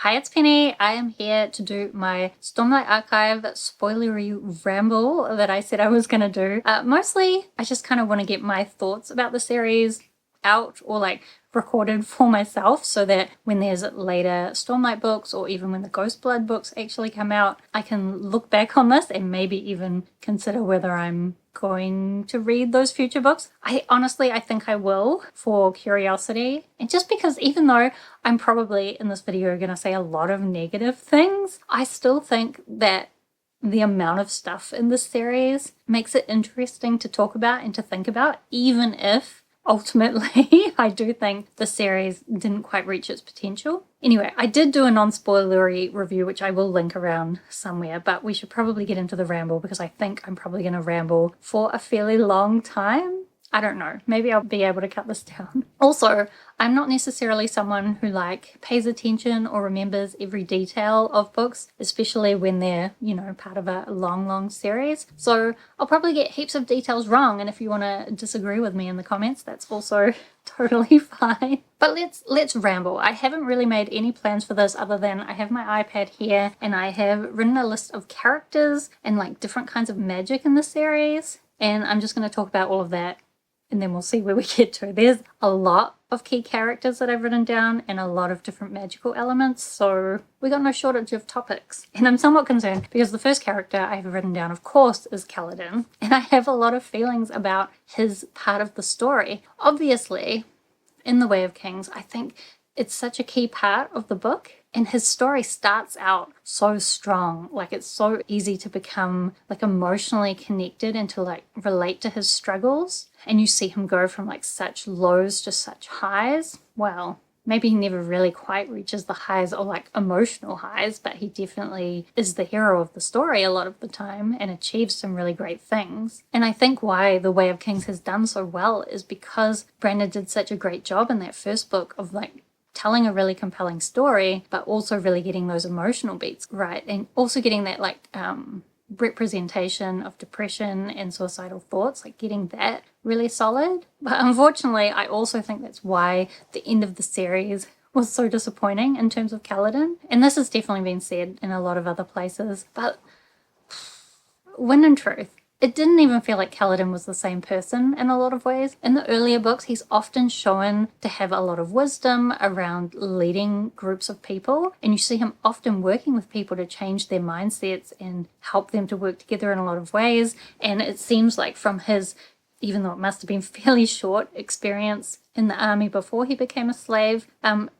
Hi, it's Penny. I am here to do my Stormlight Archive spoilery ramble that I said I was going to do. Mostly, I just kind of want to get my thoughts about the series out or like recorded for myself so that when there's later Stormlight books or even when the Ghostblood books actually come out, I can look back on this and maybe even consider whether I'm going to read those future books. I think I will for curiosity, and just because even though I'm probably in this video going to say a lot of negative things, I still think that the amount of stuff in this series makes it interesting to talk about and to think about, even if ultimately I do think the series didn't quite reach its potential. Anyway, I did do a non-spoilery review, which I will link around somewhere, but we should probably get into the ramble because I think I'm probably going to ramble for a fairly long time. I don't know, maybe I'll be able to cut this down. Also, I'm not necessarily someone who pays attention or remembers every detail of books, especially when they're, part of a long series. So I'll probably get heaps of details wrong, and if you want to disagree with me in the comments, that's also totally fine. But let's ramble. I haven't really made any plans for this other than I have my iPad here and I have written a list of characters and different kinds of magic in the series, and I'm just going to talk about all of that and then we'll see where we get to. There's a lot of key characters that I've written down and a lot of different magical elements, so we got no shortage of topics. And I'm somewhat concerned because the first character I have written down, of course, is Kaladin, and I have a lot of feelings about his part of the story. Obviously, in The Way of Kings, I think it's such a key part of the book, and his story starts out so strong. It's so easy to become emotionally connected and to relate to his struggles. And you see him go from such lows to such highs. Well, maybe he never really quite reaches the highs or emotional highs, but he definitely is the hero of the story a lot of the time and achieves some really great things. And I think why The Way of Kings has done so well is because Brandon did such a great job in that first book of telling a really compelling story, but also really getting those emotional beats right, and also getting that representation of depression and suicidal thoughts, getting that really solid. But unfortunately, I also think that's why the end of the series was so disappointing in terms of Kaladin, and this has definitely been said in a lot of other places, but when in truth, it didn't even feel like Kaladin was the same person in a lot of ways. In the earlier books, he's often shown to have a lot of wisdom around leading groups of people, and you see him often working with people to change their mindsets and help them to work together in a lot of ways. And it seems like from his, even though it must have been fairly short experience in the army before he became a slave,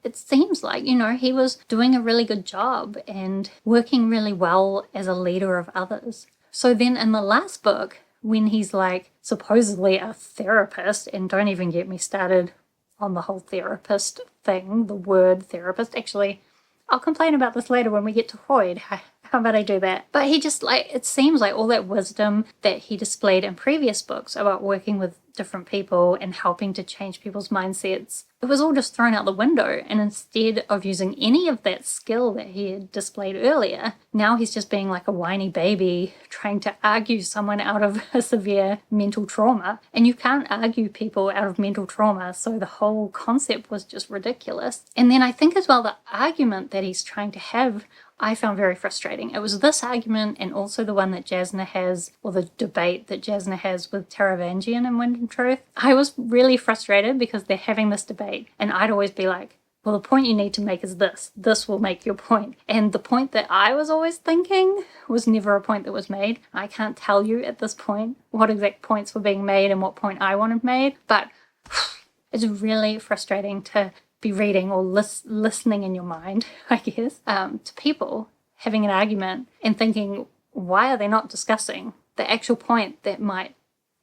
it seems like, he was doing a really good job and working really well as a leader of others. So then in the last book, when he's supposedly a therapist, and don't even get me started on the whole therapist thing, the word therapist. Actually, I'll complain about this later when we get to Hoyd. How about I do that? But he just it seems like all that wisdom that he displayed in previous books about working with different people and helping to change people's mindsets, it was all just thrown out the window. And instead of using any of that skill that he had displayed earlier, now he's just being a whiny baby trying to argue someone out of a severe mental trauma. And you can't argue people out of mental trauma, so the whole concept was just ridiculous. And then I think as well, the argument that he's trying to have, I found very frustrating. It was this argument and also the one that Jasnah has, or the debate that Jasnah has with Taravangian in Wind and Truth. I was really frustrated because they're having this debate, and I'd always be well, the point you need to make is this. This will make your point. And the point that I was always thinking was never a point that was made. I can't tell you at this point what exact points were being made and what point I wanted made, but it's really frustrating to be reading or listening in your mind, I guess, to people having an argument and thinking, why are they not discussing the actual point that might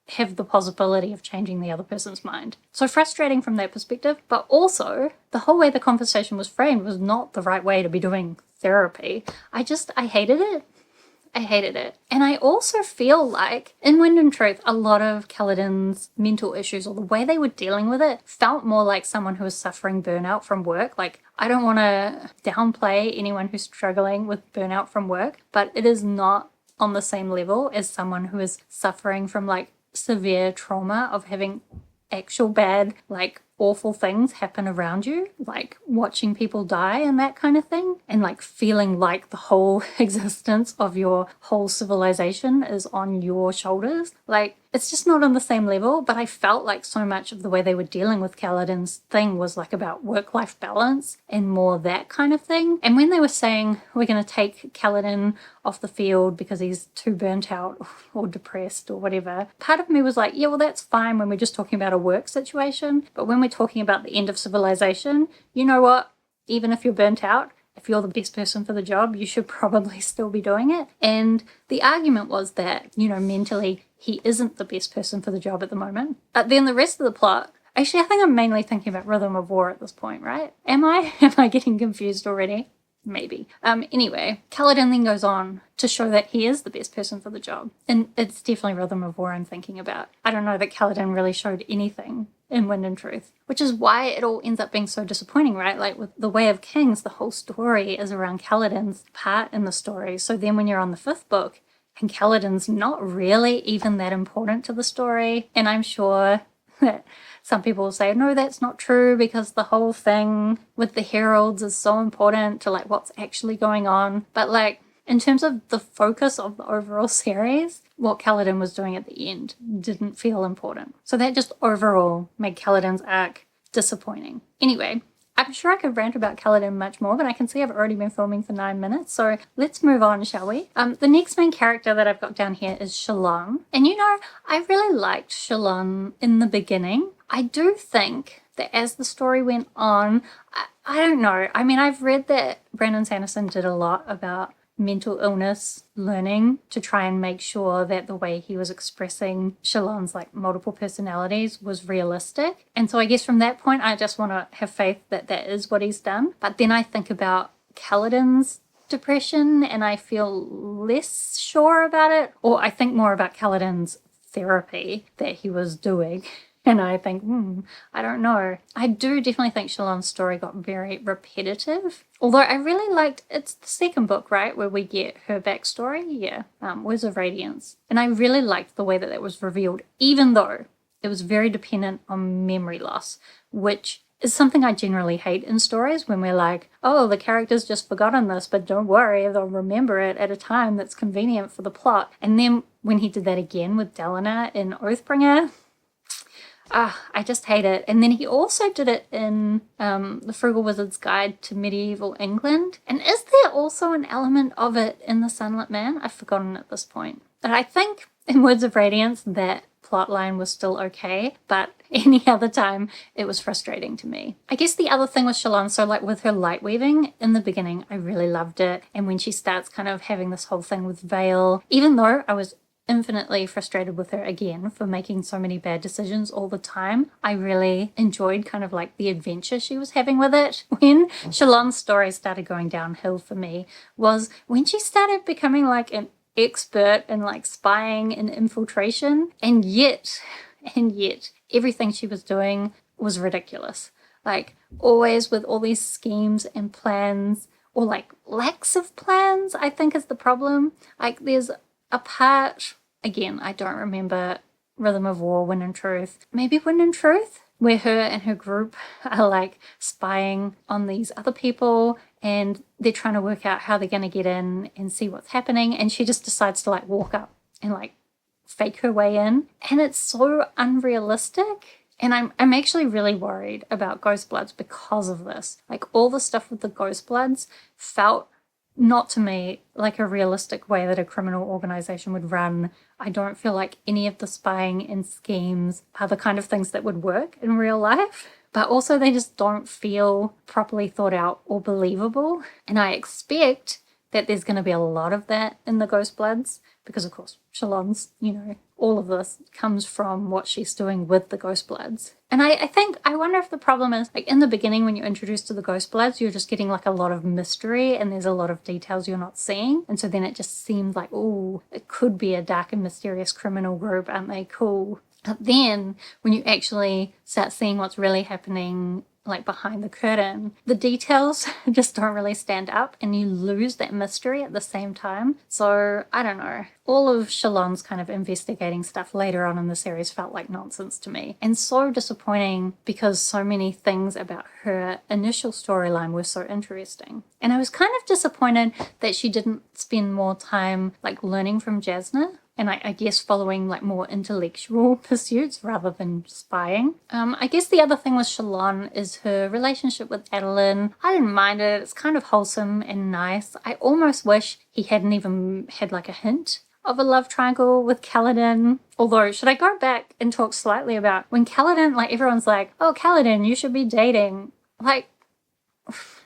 have the possibility of changing the other person's mind? So frustrating from that perspective, but also the whole way the conversation was framed was not the right way to be doing therapy. I hated it. I hated it. And I also feel like in Wind and Truth, a lot of Kaladin's mental issues or the way they were dealing with it felt more like someone who was suffering burnout from work. I don't want to downplay anyone who's struggling with burnout from work, but it is not on the same level as someone who is suffering from severe trauma of having actual bad awful things happen around you, like watching people die and that kind of thing, and like feeling like the whole existence of your whole civilization is on your shoulders. Like, it's just not on the same level, but I felt like so much of the way they were dealing with Kaladin's thing was like about work-life balance and more that kind of thing. And when they were saying, we're going to take Kaladin off the field because he's too burnt out or depressed or whatever, part of me was like, yeah, well, that's fine when we're just talking about a work situation. But when we're talking about the end of civilization, you know what? Even if you're burnt out, if you're the best person for the job, you should probably still be doing it. And the argument was that, you know, mentally, he isn't the best person for the job at the moment. But then the rest of the plot, actually, I think I'm mainly thinking about Rhythm of War at this point, right? Am I? Am I getting confused already? Maybe. Anyway, Kaladin then goes on to show that he is the best person for the job. And it's definitely Rhythm of War I'm thinking about. I don't know that Kaladin really showed anything in Wind and Truth, which is why it all ends up being so disappointing, right? Like with The Way of Kings, the whole story is around Kaladin's part in the story. So then when you're on the 5th book, and Kaladin's not really even that important to the story, and I'm sure that some people will say, no, that's not true because the whole thing with the heralds is so important to like what's actually going on. But like in terms of the focus of the overall series, what Kaladin was doing at the end didn't feel important. So that just overall made Kaladin's arc disappointing. Anyway, I'm sure I could rant about Kaladin much more, but I can see I've already been filming for 9 minutes, so let's move on, shall we? The next main character that I've got down here is Shallan. And you know, I really liked Shallan in the beginning. I do think that as the story went on, I don't know. I mean, I've read that Brandon Sanderson did a lot about mental illness learning to try and make sure that the way he was expressing Shallan's like multiple personalities was realistic. And so I guess from that point, I just want to have faith that that is what he's done. But then I think about Kaladin's depression and I feel less sure about it. Or I think more about Kaladin's therapy that he was doing. And I think, I don't know. I do definitely think Shallan's story got very repetitive. Although I really liked, it's the 2nd book, right, where we get her backstory. Yeah, Words of Radiance. And I really liked the way that was revealed, even though it was very dependent on memory loss, which is something I generally hate in stories when we're like, oh, the character's just forgotten this, but don't worry, they'll remember it at a time that's convenient for the plot. And then when he did that again with Dalinar in Oathbringer, I just hate it. And then he also did it in The Frugal Wizard's Guide to Medieval England. And is there also an element of it in The Sunlit Man? I've forgotten at this point. But I think in Words of Radiance that plotline was still okay, but any other time it was frustrating to me. I guess the other thing with Shallan, so like with her light weaving in the beginning, I really loved it. And when she starts kind of having this whole thing with Veil, even though I was infinitely frustrated with her again for making so many bad decisions all the time, I really enjoyed kind of like the adventure she was having with it. When Shallan's story started going downhill for me was when she started becoming like an expert in like spying and infiltration, and yet everything she was doing was ridiculous. Like always with all these schemes and plans, or like lacks of plans, I think is the problem. Like there's a part, again, I don't remember Rhythm of War, Wind and Truth, maybe Wind and Truth, where her and her group are like spying on these other people and they're trying to work out how they're going to get in and see what's happening, and she just decides to like walk up and like fake her way in, and it's so unrealistic. And I'm actually really worried about Ghostbloods because of this. Like all the stuff with the Ghostbloods felt not to me like a realistic way that a criminal organization would run. I don't feel like any of the spying and schemes are the kind of things that would work in real life. But also they just don't feel properly thought out or believable. And I expect that there's going to be a lot of that in the Ghostbloods because, of course, Shallan's, you know, all of this comes from what she's doing with the Ghostbloods. And I wonder if the problem is, like, in the beginning when you're introduced to the Ghostbloods, you're just getting, like, a lot of mystery and there's a lot of details you're not seeing. And so then it just seems like, oh, it could be a dark and mysterious criminal group, aren't they cool? But then when you actually start seeing what's really happening like behind the curtain, the details just don't really stand up and you lose that mystery at the same time. So I don't know. All of Shallan's kind of investigating stuff later on in the series felt like nonsense to me, and so disappointing because so many things about her initial storyline were so interesting. And I was kind of disappointed that she didn't spend more time like learning from Jasnah, and I guess following like more intellectual pursuits rather than spying. I guess the other thing with Shallan is her relationship with Adolin. I didn't mind it. It's kind of wholesome and nice. I almost wish he hadn't even had like a hint of a love triangle with Kaladin. Although, should I go back and talk slightly about when Kaladin, like everyone's like, oh, Kaladin, you should be dating. Like,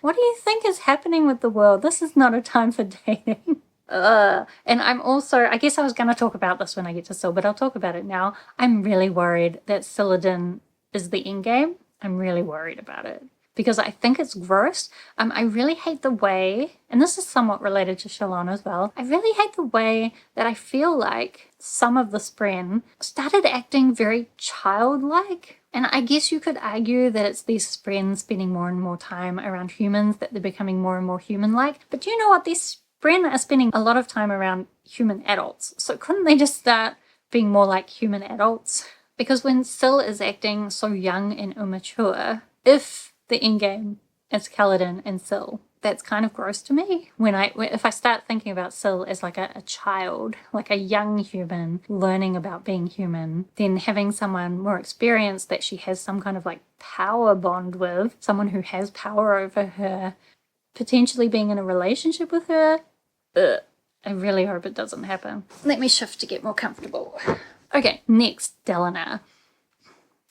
what do you think is happening with the world? This is not a time for dating. And I'm also, I guess I was going to talk about this when I get to Syl, but I'll talk about it now. I'm really worried that Kaladin is the endgame. I'm really worried about it because I think it's gross. I really hate the way, and this is somewhat related to Shallan as well, I really hate the way that I feel like some of the Spren started acting very childlike. And I guess you could argue that it's these Spren spending more and more time around humans, that they're becoming more and more human-like. But do you know what? These Spren are spending a lot of time around human adults. So couldn't they just start being more like human adults? Because when Syl is acting so young and immature, if the endgame is Kaladin and Syl, that's kind of gross to me. If I start thinking about Syl as like a child, like a young human learning about being human, then having someone more experienced that she has some kind of like power bond with, someone who has power over her, potentially being in a relationship with her, I really hope it doesn't happen. Let me shift to get more comfortable. Okay, next, Dalinar.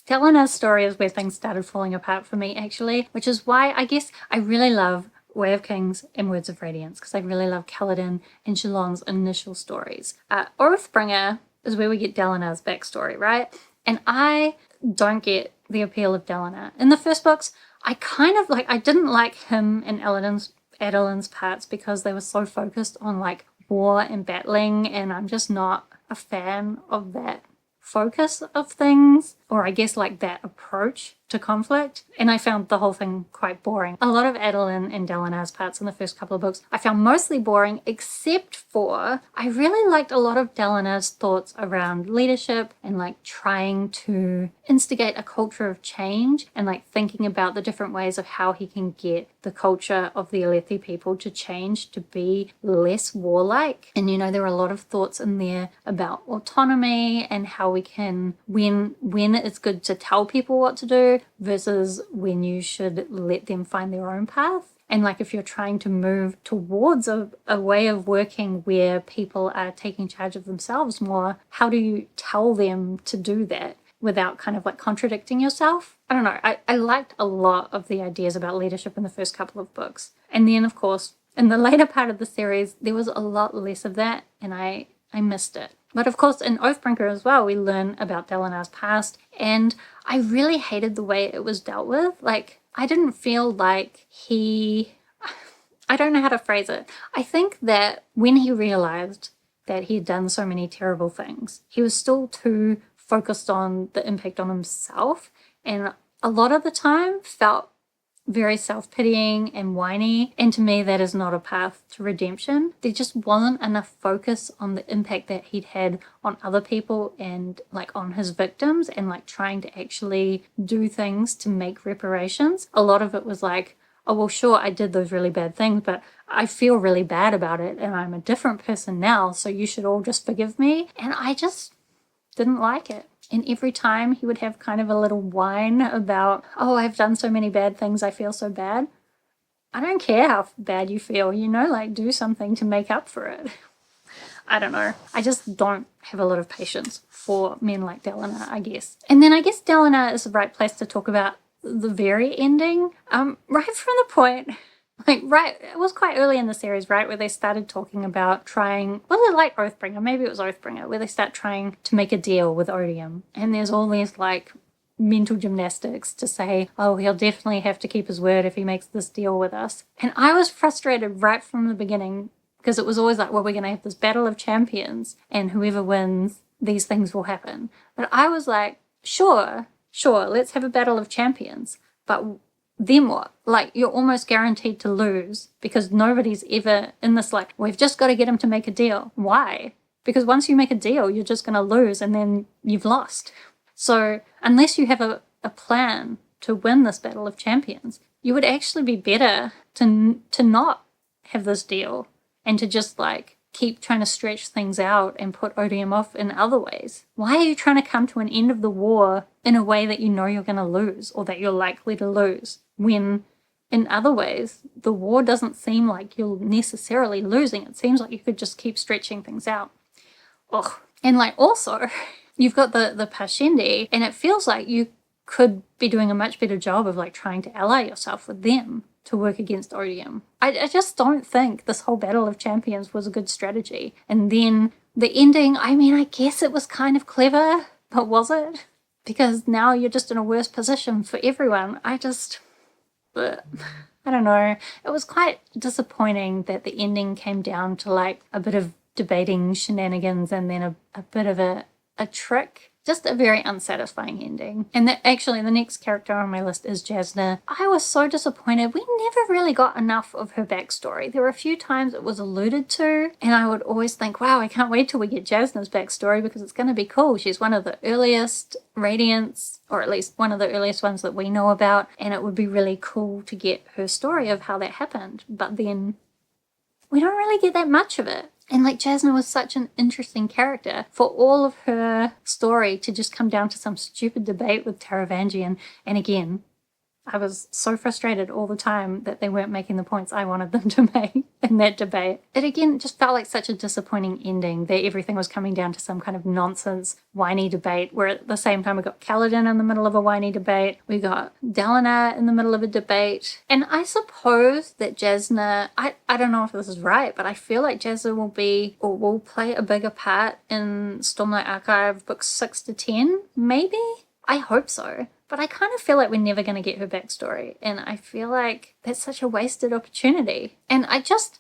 Dalinar's story is where things started falling apart for me, actually, which is why I guess I really love Way of Kings and Words of Radiance, because I really love Kaladin and Shallan's initial stories. Oathbringer is where we get Dalinar's backstory, right? And I don't get the appeal of Dalinar. In the first books, I didn't like him and Adolin's parts because they were so focused on like war and battling, and I'm just not a fan of that focus of things, or I guess like that approach to conflict, and I found the whole thing quite boring. A lot of Adolin and Dalinar's parts in the first couple of books I found mostly boring, except for I really liked a lot of Dalinar's thoughts around leadership and like trying to instigate a culture of change and like thinking about the different ways of how he can get the culture of the Alethi people to change to be less warlike. And there were a lot of thoughts in there about autonomy and how we can, when it's good to tell people what to do versus when you should let them find their own path. And like if you're trying to move towards a way of working where people are taking charge of themselves more, how do you tell them to do that without kind of like contradicting yourself? I don't know. I liked a lot of the ideas about leadership in the first couple of books. And then of course, in the later part of the series, there was a lot less of that, and I missed it. But of course, in Oathbringer as well, we learn about Dalinar's past, and I really hated the way it was dealt with. Like, I didn't feel like I don't know how to phrase it. I think that when he realized that he had done so many terrible things, he was still too focused on the impact on himself, and a lot of the time felt very self-pitying and whiny, and to me that is not a path to redemption. There just wasn't enough focus on the impact that he'd had on other people and like on his victims and like trying to actually do things to make reparations. A lot of it was like, oh well sure, I did those really bad things, but I feel really bad about it and I'm a different person now, so you should all just forgive me. And I just didn't like it. And every time he would have kind of a little whine about, oh, I've done so many bad things, I feel so bad. I don't care how bad you feel, like do something to make up for it. I don't know. I just don't have a lot of patience for men like Dalinar, I guess. And then I guess Dalinar is the right place to talk about the very ending. Right from the point, it was quite early in the series, right, where they started talking about trying, was it like Oathbringer? Maybe it was Oathbringer, where they start trying to make a deal with Odium. And there's all these, like, mental gymnastics to say, oh, he'll definitely have to keep his word if he makes this deal with us. And I was frustrated right from the beginning, because it was always like, well, we're going to have this battle of champions, and whoever wins, these things will happen. But I was like, sure, let's have a battle of champions. But then what? Like, you're almost guaranteed to lose because nobody's ever in this, like, we've just got to get him to make a deal. Why? Because once you make a deal, you're just going to lose and then you've lost. So unless you have a plan to win this Battle of Champions, you would actually be better to not have this deal and to just, like, keep trying to stretch things out and put odium off in other ways. Why are you trying to come to an end of the war in a way that you know you're going to lose or that you're likely to lose, when in other ways the war doesn't seem like you're necessarily losing? It seems like you could just keep stretching things out. Ugh. And like, also, you've got the Parshendi, and it feels like you could be doing a much better job of, like, trying to ally yourself with them to work against odium. I just don't think this whole Battle of Champions was a good strategy. And then the ending, I mean, I guess it was kind of clever, but was it? Because now you're just in a worse position for everyone. I don't know. It was quite disappointing that the ending came down to, like, a bit of debating shenanigans and then a bit of a trick. Just a very unsatisfying ending. And actually the next character on my list is Jasnah. I was so disappointed. We never really got enough of her backstory. There were a few times it was alluded to, and I would always think, wow, I can't wait till we get Jasnah's backstory because it's going to be cool. She's one of the earliest Radiants, or at least one of the earliest ones that we know about, and it would be really cool to get her story of how that happened. But then we don't really get that much of it. And, like, Jasnah was such an interesting character for all of her story to just come down to some stupid debate with Taravangian. And again, I was so frustrated all the time that they weren't making the points I wanted them to make in that debate. It again just felt like such a disappointing ending that everything was coming down to some kind of nonsense, whiny debate, where at the same time we got Kaladin in the middle of a whiny debate, we got Dalinar in the middle of a debate. And I suppose that Jasnah, I don't know if this is right, but I feel like Jasnah will play a bigger part in Stormlight Archive books 6 to 10, maybe? I hope so. But I kind of feel like we're never going to get her backstory. And I feel like that's such a wasted opportunity. And I just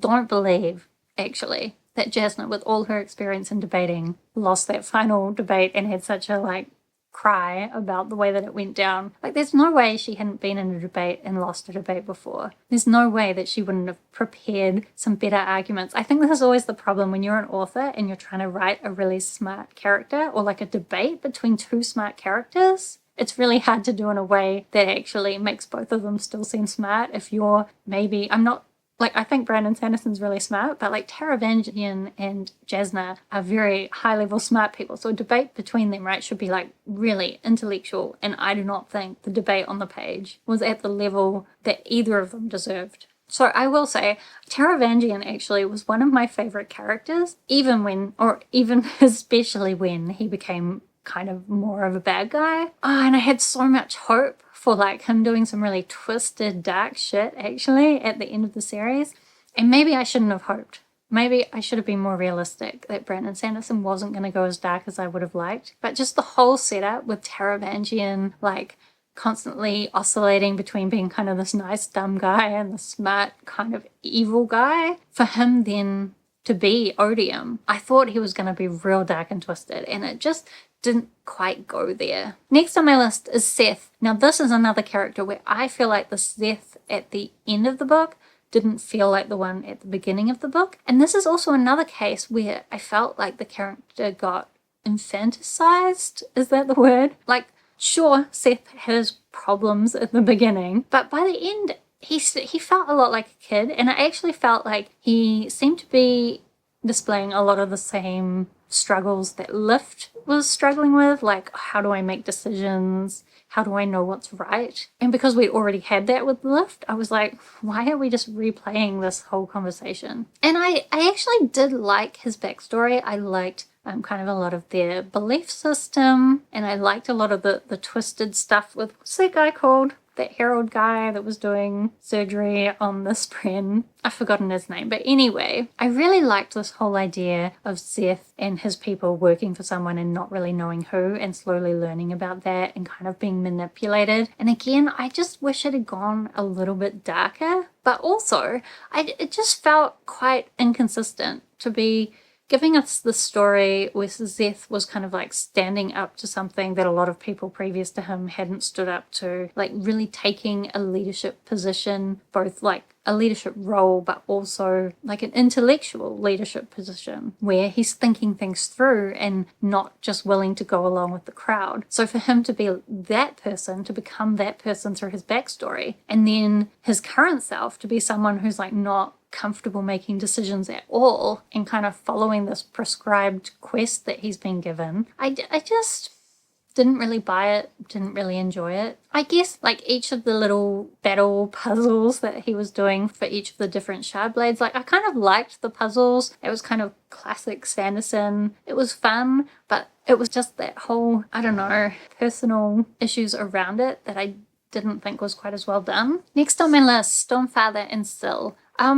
don't believe, actually, that Jasnah, with all her experience in debating, lost that final debate and had such a, like, cry about the way that it went down. Like, there's no way she hadn't been in a debate and lost a debate before. There's no way that she wouldn't have prepared some better arguments. I think this is always the problem when you're an author and you're trying to write a really smart character, or like a debate between two smart characters. It's really hard to do in a way that actually makes both of them still seem smart. If you're maybe, I think Brandon Sanderson's really smart, but like Taravangian and Jasnah are very high-level smart people. So a debate between them, right, should be like really intellectual. And I do not think the debate on the page was at the level that either of them deserved. So I will say, Taravangian actually was one of my favorite characters, even especially when he became kind of more of a bad guy. Oh, and I had so much hope for like him doing some really twisted, dark shit actually at the end of the series. And maybe I shouldn't have hoped. Maybe I should have been more realistic that Brandon Sanderson wasn't going to go as dark as I would have liked. But just the whole setup with Taravangian, like, constantly oscillating between being kind of this nice dumb guy and the smart kind of evil guy, for him then to be odium, I thought he was going to be real dark and twisted, and it just didn't quite go there. Next on my list is Szeth. Now this is another character where I feel like the Szeth at the end of the book didn't feel like the one at the beginning of the book. And this is also another case where I felt like the character got infanticized. Is that the word? Like, sure, Szeth has problems at the beginning, but by the end, he felt a lot like a kid, and I actually felt like he seemed to be displaying a lot of the same struggles that Lift was struggling with, like, how do I make decisions? How do I know what's right? And because we'd already had that with Lift, I was like, why are we just replaying this whole conversation? And I actually did like his backstory. I liked kind of a lot of their belief system, and I liked a lot of the twisted stuff with, what's that guy called? That Herald guy that was doing surgery on the Spren. I've forgotten his name. But anyway, I really liked this whole idea of Szeth and his people working for someone and not really knowing who, and slowly learning about that and kind of being manipulated. And again, I just wish it had gone a little bit darker. But also, it just felt quite inconsistent to be giving us the story where Szeth was kind of like standing up to something that a lot of people previous to him hadn't stood up to, like really taking a leadership position, both like a leadership role, but also like an intellectual leadership position where he's thinking things through and not just willing to go along with the crowd. So for him to be that person, to become that person through his backstory, and then his current self to be someone who's like not comfortable making decisions at all and kind of following this prescribed quest that he's been given, I just didn't really buy it, didn't really enjoy it. I guess like each of the little battle puzzles that he was doing for each of the different Shardblades, like I kind of liked the puzzles. It was kind of classic Sanderson. It was fun, but it was just that whole, I don't know, personal issues around it that I didn't think was quite as well done. Next on my list, Stormfather and Syl. I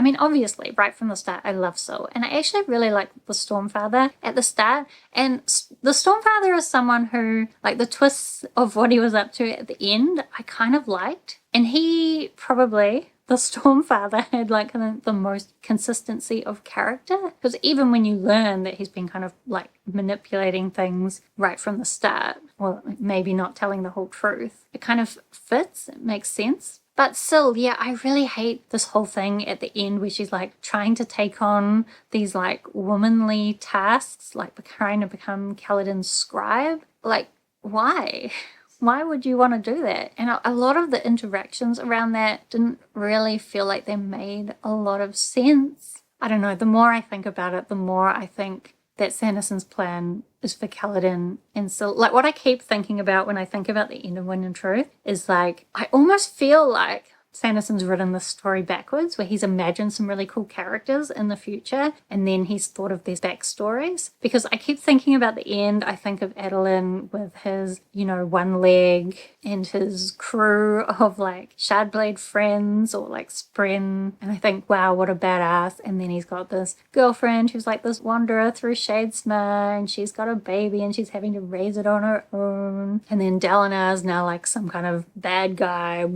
mean, obviously, right from the start, I love Syl, and I actually really like the Stormfather at the start, and the Stormfather is someone who, like, the twists of what he was up to at the end, I kind of liked, and he probably, the Stormfather, had, like, the most consistency of character, because even when you learn that he's been kind of, like, manipulating things right from the start, well, maybe not telling the whole truth, it kind of fits, it makes sense. But Syl, yeah, I really hate this whole thing at the end where she's like trying to take on these like womanly tasks, like trying to become Kaladin's scribe. Like, why? Why would you want to do that? And a lot of the interactions around that didn't really feel like they made a lot of sense. I don't know, the more I think about it, the more I think that Sanderson's plan is for Kaladin and Syl. Like, what I keep thinking about when I think about the end of Wind and Truth is, like, I almost feel like Sanderson's written this story backwards, where he's imagined some really cool characters in the future, and then he's thought of these backstories. Because I keep thinking about the end, I think of Adolin with his, you know, one leg and his crew of, like, Shardblade friends or, like, Spren, and I think, wow, what a badass. And then he's got this girlfriend who's, like, this wanderer through Shadesmar, and she's got a baby, and she's having to raise it on her own. And then Dalinar is now, like, some kind of bad guy.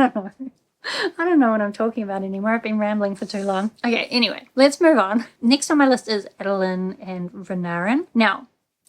I don't know what I'm talking about anymore. I've been rambling for too long. Okay, anyway, let's move on. Next on my list is Adolin and Renarin. Now,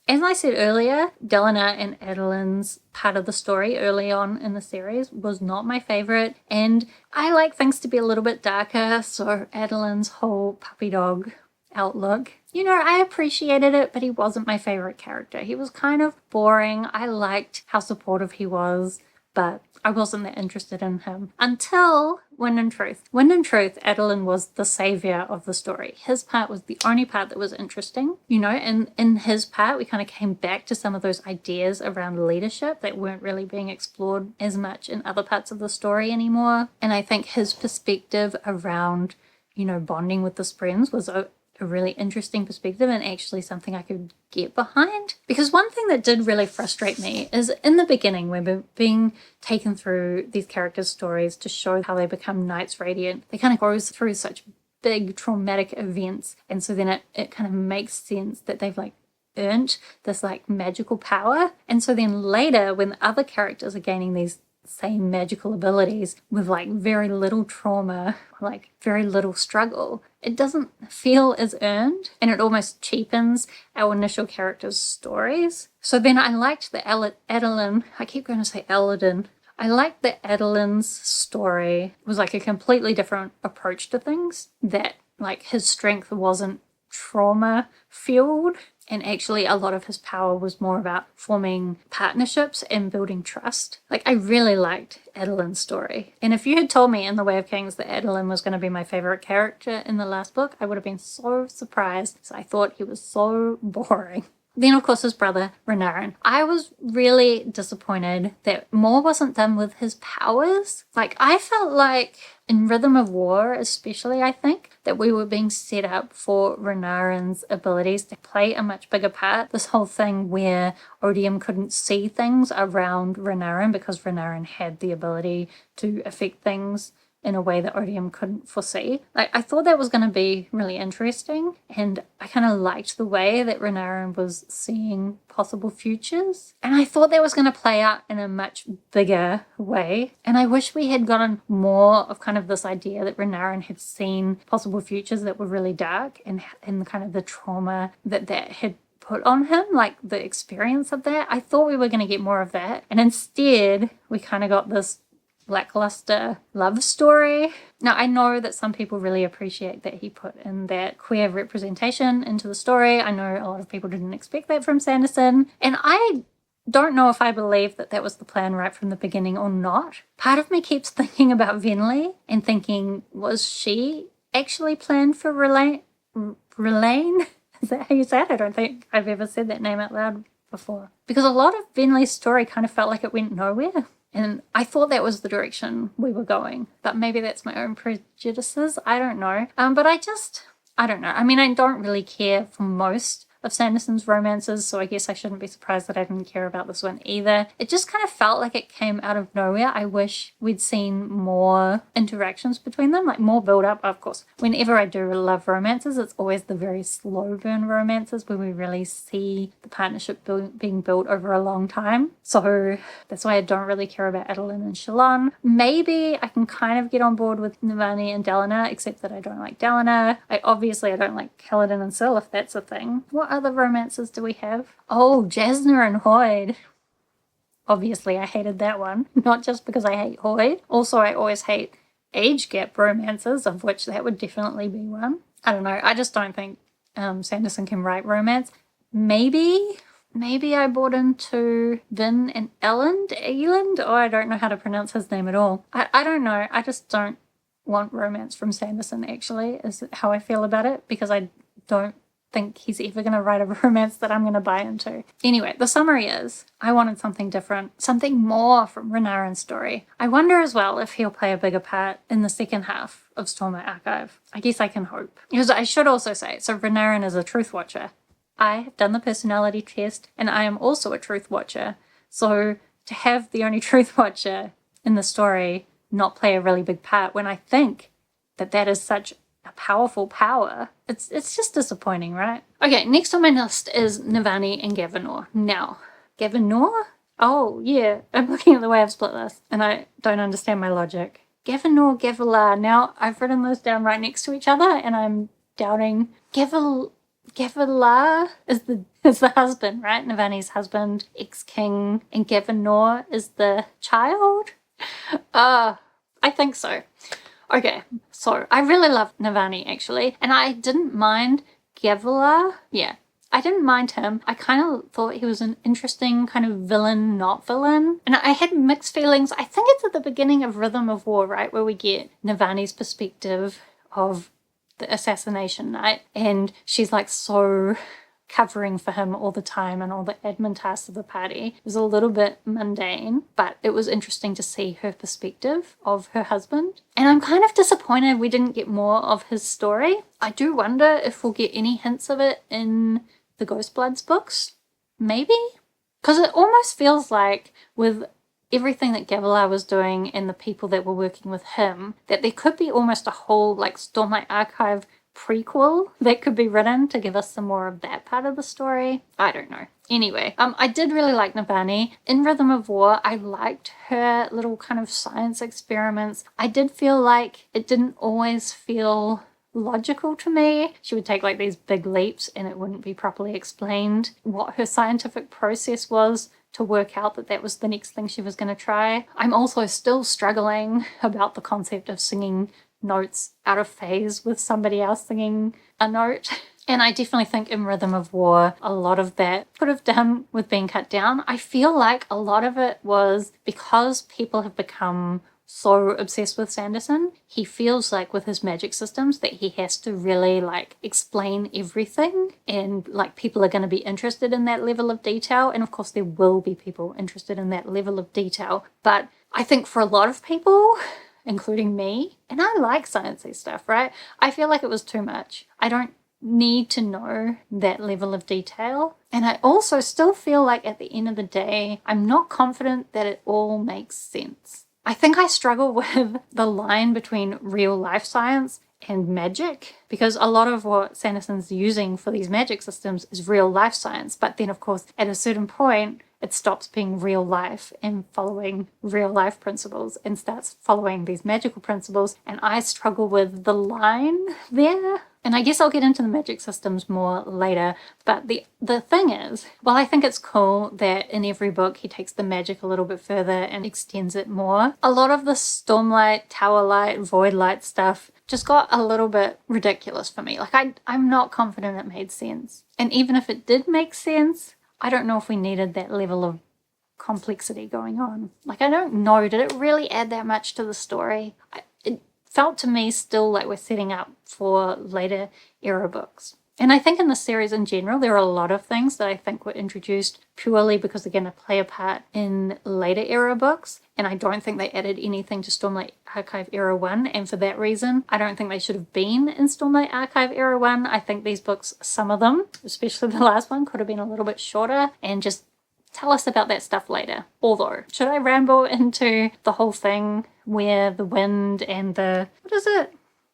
as I said earlier, Dalinar and Adolin's part of the story early on in the series was not my favorite, and I like things to be a little bit darker, so Adolin's whole puppy dog outlook, you know, I appreciated it, but he wasn't my favorite character. He was kind of boring. I liked how supportive he was, but I wasn't that interested in him until Wind and Truth. Wind and Truth, Adolin was the savior of the story. His part was the only part that was interesting, you know, and in his part, we kind of came back to some of those ideas around leadership that weren't really being explored as much in other parts of the story anymore. And I think his perspective around, you know, bonding with the Sprens was a really interesting perspective and actually something I could get behind. Because one thing that did really frustrate me is in the beginning when we're being taken through these characters' stories to show how they become Knights Radiant, they kind of go through such big traumatic events, and so then it kind of makes sense that they've like earned this like magical power. And so then later when the other characters are gaining these same magical abilities with like very little trauma, like very little struggle, it doesn't feel as earned, and it almost cheapens our initial characters' stories. So then I liked the Adolin, I keep going to say Aladin, I liked that Adolin's story was like a completely different approach to things, that like his strength wasn't trauma fueled, and actually a lot of his power was more about forming partnerships and building trust. Like, I really liked Adolin's story. And if you had told me in The Way of Kings that Adolin was going to be my favorite character in the last book, I would have been so surprised, because I thought he was so boring. Then, of course, his brother, Renarin. I was really disappointed that more wasn't done with his powers. Like, I felt like in Rhythm of War, especially, I think, that we were being set up for Renarin's abilities to play a much bigger part. This whole thing where Odium couldn't see things around Renarin because Renarin had the ability to affect things, in a way that Odium couldn't foresee. Like, I thought that was going to be really interesting, and I kind of liked the way that Renarin was seeing possible futures. And I thought that was going to play out in a much bigger way. And I wish we had gotten more of kind of this idea that Renarin had seen possible futures that were really dark, and kind of the trauma that had put on him, like the experience of that. I thought we were going to get more of that. And instead, we kind of got this lackluster love story. Now, I know that some people really appreciate that he put in that queer representation into the story. I know a lot of people didn't expect that from Sanderson. And I don't know if I believe that that was the plan right from the beginning or not. Part of me keeps thinking about Venli and thinking, was she actually planned for Relaine? Is that how you say it? I don't think I've ever said that name out loud before. Because a lot of Venli's story kind of felt like it went nowhere. And I thought that was the direction we were going. But maybe that's my own prejudices. I don't know. But I don't know. I mean, I don't really care for most of Sanderson's romances, so I guess I shouldn't be surprised that I didn't care about this one either. It just kind of felt like it came out of nowhere. I wish we'd seen more interactions between them, like more build-up. Of course, whenever I do love romances, it's always the very slow burn romances where we really see the partnership being built over a long time. So that's why I don't really care about Adolin and Shallan. Maybe I can kind of get on board with Navani and Dalinar, except that I don't like Dalinar. I don't like Kaladin and Syl, if that's a thing. What other romances do we have? Oh, Jasnah and Hoid. Obviously, I hated that one. Not just because I hate Hoid. Also, I always hate age gap romances, of which that would definitely be one. I don't know. I just don't think Sanderson can write romance. Maybe I bought into Vin and Eland. Oh, I don't know how to pronounce his name at all. I don't know. I just don't want romance from Sanderson, actually, is how I feel about it, because I don't think he's ever going to write a romance that I'm going to buy into. Anyway, the summary is, I wanted something different, something more from Renarin's story. I wonder as well if he'll play a bigger part in the second half of Stormlight Archive. I guess I can hope. Because I should also say, so Renarin is a truth watcher. I have done the personality test, and I am also a truth watcher. So to have the only truth watcher in the story not play a really big part, when I think that is such a powerful power, it's just disappointing, right? Okay, next on my list is Navani and Gavinor. Now, Gavinor? Oh, yeah, I'm looking at the way I've split this, and I don't understand my logic. Gavinor, Gavilar. Now, I've written those down right next to each other, and I'm doubting. Gavilar is the husband, right? Navani's husband, ex-king, and Gavinor is the child? I think so. Okay, so I really love Navani, actually, and I didn't mind Gavilar. Yeah, I didn't mind him. I kind of thought he was an interesting kind of villain, not villain, and I had mixed feelings. I think it's at the beginning of Rhythm of War, right, where we get Navani's perspective of the assassination night, and she's like so covering for him all the time and all the admin tasks of the party. It was a little bit mundane, but it was interesting to see her perspective of her husband. And I'm kind of disappointed we didn't get more of his story. I do wonder if we'll get any hints of it in the Ghostbloods books. Maybe? Because it almost feels like with everything that Gavilar was doing and the people that were working with him, that there could be almost a whole like Stormlight Archive prequel that could be written to give us some more of that part of the story. I don't know. Anyway, I did really like Navani. In Rhythm of War, I liked her little kind of science experiments. I did feel like it didn't always feel logical to me. She would take like these big leaps and it wouldn't be properly explained what her scientific process was to work out that was the next thing she was going to try. I'm also still struggling about the concept of singing notes out of phase with somebody else singing a note. And I definitely think in Rhythm of War, a lot of that could have done with being cut down. I feel like a lot of it was because people have become so obsessed with Sanderson, he feels like with his magic systems that he has to really like explain everything, and like people are going to be interested in that level of detail. And of course there will be people interested in that level of detail. But I think for a lot of people, including me, and I like sciencey stuff, right? I feel like it was too much. I don't need to know that level of detail. And I also still feel like at the end of the day, I'm not confident that it all makes sense. I think I struggle with the line between real life science and magic, because a lot of what Sanderson's using for these magic systems is real life science, but then of course at a certain point it stops being real life and following real life principles and starts following these magical principles, and I struggle with the line there. And I guess I'll get into the magic systems more later, but the thing is, well, I think it's cool that in every book he takes the magic a little bit further and extends it more. A lot of the Stormlight, Towerlight, Voidlight stuff just got a little bit ridiculous for me. Like, I'm not confident it made sense. And even if it did make sense, I don't know if we needed that level of complexity going on. Like, I don't know, did it really add that much to the story? It felt to me still like we're setting up for later era books. And I think in the series in general, there are a lot of things that I think were introduced purely because they're going to play a part in later era books. And I don't think they added anything to Stormlight Archive Era 1. And for that reason, I don't think they should have been in Stormlight Archive Era 1. I think these books, some of them, especially the last one, could have been a little bit shorter and just tell us about that stuff later. Although, should I ramble into the whole thing where the wind and the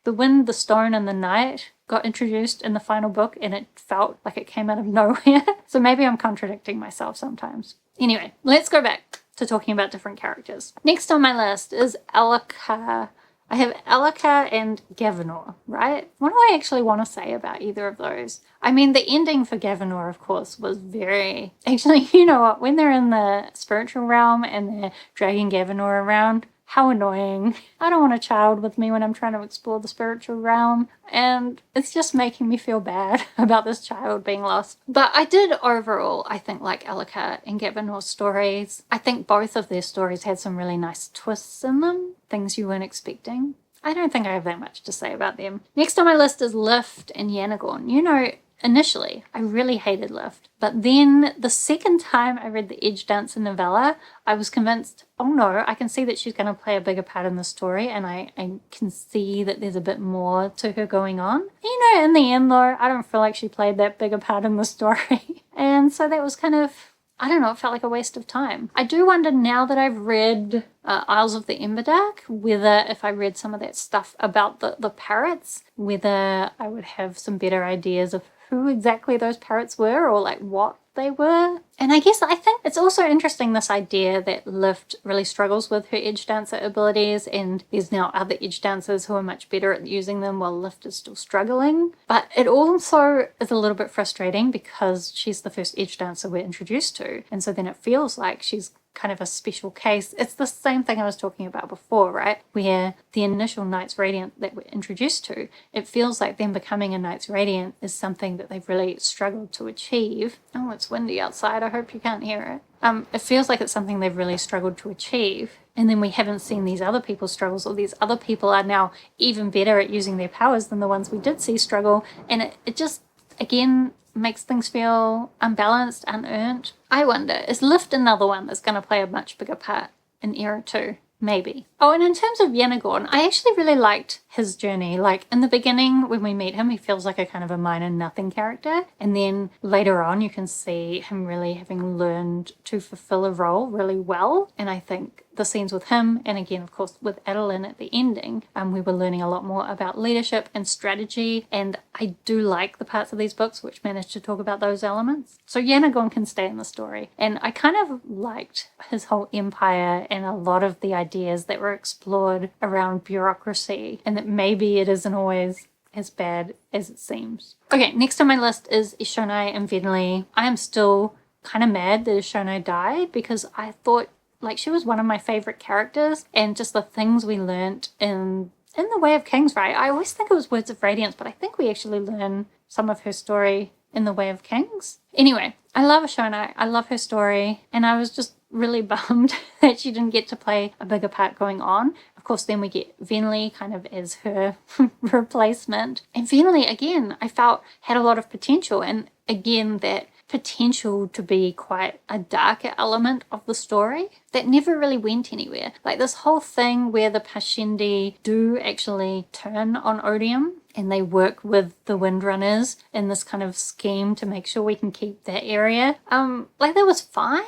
wind, the stone, and the night got introduced in the final book and it felt like it came out of nowhere? So maybe I'm contradicting myself sometimes. Anyway, let's go back to talking about different characters. Next on my list is Elika. I have Elika and Gavinor, right? What do I actually want to say about either of those? I mean, the ending for Gavinor, of course, was very... Actually, you know what? When they're in the spiritual realm and they're dragging Gavinor around, how annoying. I don't want a child with me when I'm trying to explore the spiritual realm, and it's just making me feel bad about this child being lost. But I did overall, I think, like Elika and Gavinor's stories. I think both of their stories had some really nice twists in them, things you weren't expecting. I don't think I have that much to say about them. Next on my list is Lift and Yanagawn. You know, initially, I really hated Lift, but then the second time I read the Edge Dancer novella, I was convinced, oh no, I can see that she's going to play a bigger part in the story, and I can see that there's a bit more to her going on. You know, in the end though, I don't feel like she played that bigger part in the story. And so that was kind of, I don't know, it felt like a waste of time. I do wonder now that I've read Isles of the Emberdark, whether if I read some of that stuff about the parrots, whether I would have some better ideas of who exactly those parrots were or like what they were. And I guess I think it's also interesting, this idea that Lift really struggles with her Edge Dancer abilities, and there's now other Edge Dancers who are much better at using them while Lift is still struggling. But it also is a little bit frustrating because she's the first Edge Dancer we're introduced to, and so then it feels like she's kind of a special case. It's the same thing I was talking about before, right? Where the initial Knights Radiant that we're introduced to, it feels like them becoming a Knights Radiant is something that they've really struggled to achieve. Oh, it's windy outside. I hope you can't hear it. It feels like it's something they've really struggled to achieve. And then we haven't seen these other people's struggles, or these other people are now even better at using their powers than the ones we did see struggle. And it just, again, makes things feel unbalanced, unearned. I wonder, is Lift another one that's going to play a much bigger part in Era 2? Maybe. Oh, and in terms of Yanagawn, I actually really liked his journey. Like, in the beginning, when we meet him, he feels like a kind of a minor nothing character. And then later on, you can see him really having learned to fulfill a role really well. And I think the scenes with him, and again, of course, with Adolin at the ending, we were learning a lot more about leadership and strategy. And I do like the parts of these books which manage to talk about those elements. So Yanagawn can stay in the story. And I kind of liked his whole empire and a lot of the ideas that were explored around bureaucracy, and that maybe it isn't always as bad as it seems. Okay, next on my list is Ishonai and Venli. I am still kind of mad that Ishonai died because I thought like she was one of my favorite characters, and just the things we learnt in the Way of Kings, right? I always think it was Words of Radiance, but I think we actually learn some of her story in the Way of Kings. Anyway, I love Ishonai. I love her story, and I was just really bummed that she didn't get to play a bigger part going on. Of course, then we get Venli kind of as her replacement. And Venli, again, I felt had a lot of potential, and again, that potential to be quite a darker element of the story that never really went anywhere. Like this whole thing where the Parshendi do actually turn on Odium and they work with the Windrunners in this kind of scheme to make sure we can keep that area. Like that was fine,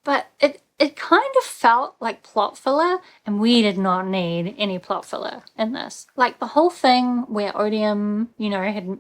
but it it kind of felt like plot filler, and we did not need any plot filler in this. Like the whole thing where Odium, had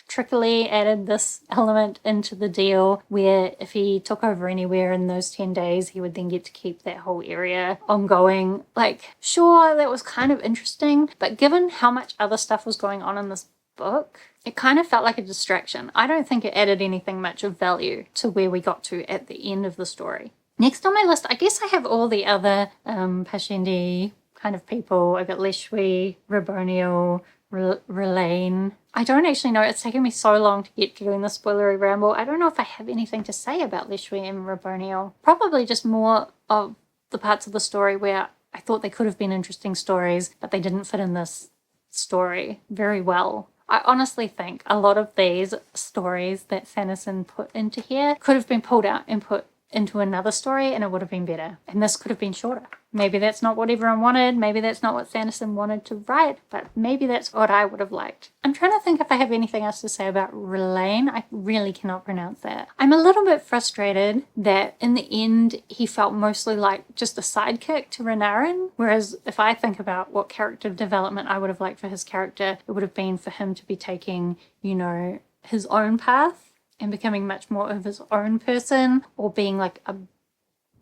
trickily added this element into the deal where if he took over anywhere in those 10 days, he would then get to keep that whole area ongoing. Like, sure, that was kind of interesting, but given how much other stuff was going on in this book, it kind of felt like a distraction. I don't think it added anything much of value to where we got to at the end of the story. Next on my list, I guess I have all the other Parshendi kind of people. I got Leshwi, Raboniel, Relaine. I don't actually know. It's taken me so long to get to doing the spoilery ramble. I don't know if I have anything to say about Leshwi and Raboniel. Probably just more of the parts of the story where I thought they could have been interesting stories, but they didn't fit in this story very well. I honestly think a lot of these stories that Sanderson put into here could have been pulled out and put into another story and it would have been better. And this could have been shorter. Maybe that's not what everyone wanted. Maybe that's not what Sanderson wanted to write, but maybe that's what I would have liked. I'm trying to think if I have anything else to say about Relaine. I really cannot pronounce that. I'm a little bit frustrated that in the end he felt mostly like just a sidekick to Renarin, whereas if I think about what character development I would have liked for his character, it would have been for him to be taking, his own path and becoming much more of his own person, or being like a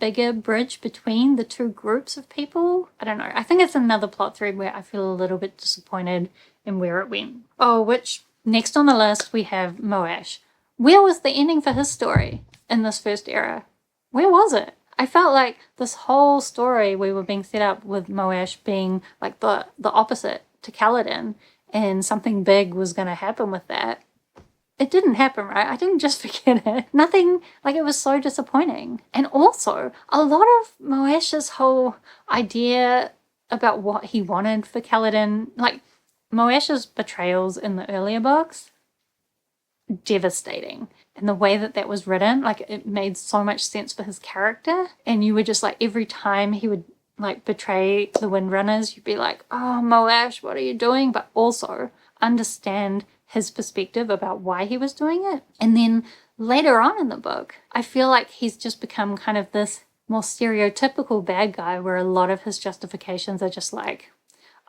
bigger bridge between the two groups of people. I don't know. I think it's another plot thread where I feel a little bit disappointed in where it went. Oh, which next on the list we have Moash. Where was the ending for his story in this first era? Where was it? I felt like this whole story we were being set up with Moash being like the opposite to Kaladin, and something big was going to happen with that. It didn't happen, right? I didn't just forget it. Nothing, like it was so disappointing. And also, a lot of Moash's whole idea about what he wanted for Kaladin, like Moash's betrayals in the earlier books, devastating. And the way that was written, like it made so much sense for his character. And you were just like, every time he would like betray the Windrunners, you'd be like, oh, Moash, what are you doing? But also understand his perspective about why he was doing it. And then later on in the book, I feel like he's just become kind of this more stereotypical bad guy where a lot of his justifications are just like,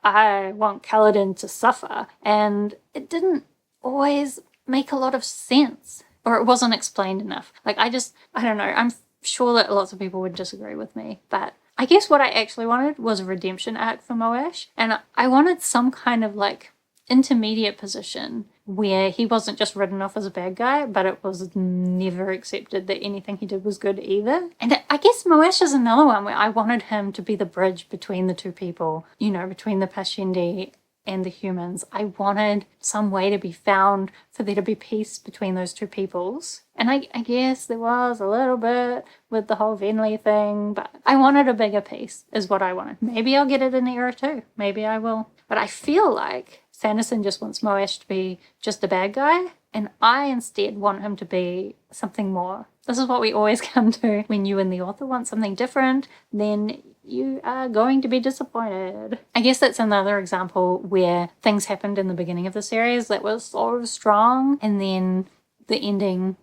I want Kaladin to suffer. And it didn't always make a lot of sense, or it wasn't explained enough. Like I don't know. I'm sure that lots of people would disagree with me, but I guess what I actually wanted was a redemption arc for Moash. And I wanted some kind of like intermediate position where he wasn't just written off as a bad guy, but it was never accepted that anything he did was good either. And I guess Moash is another one where I wanted him to be the bridge between the two people, between the Parshendi and the humans. I wanted some way to be found for there to be peace between those two peoples. And I guess there was a little bit with the whole Venli thing, but I wanted a bigger peace is what I wanted. Maybe I'll get it in Era 2. Maybe I will. But I feel like Sanderson just wants Moash to be just a bad guy, and I instead want him to be something more. This is what we always come to when you and the author want something different, then you are going to be disappointed. I guess that's another example where things happened in the beginning of the series that was so strong, and then the ending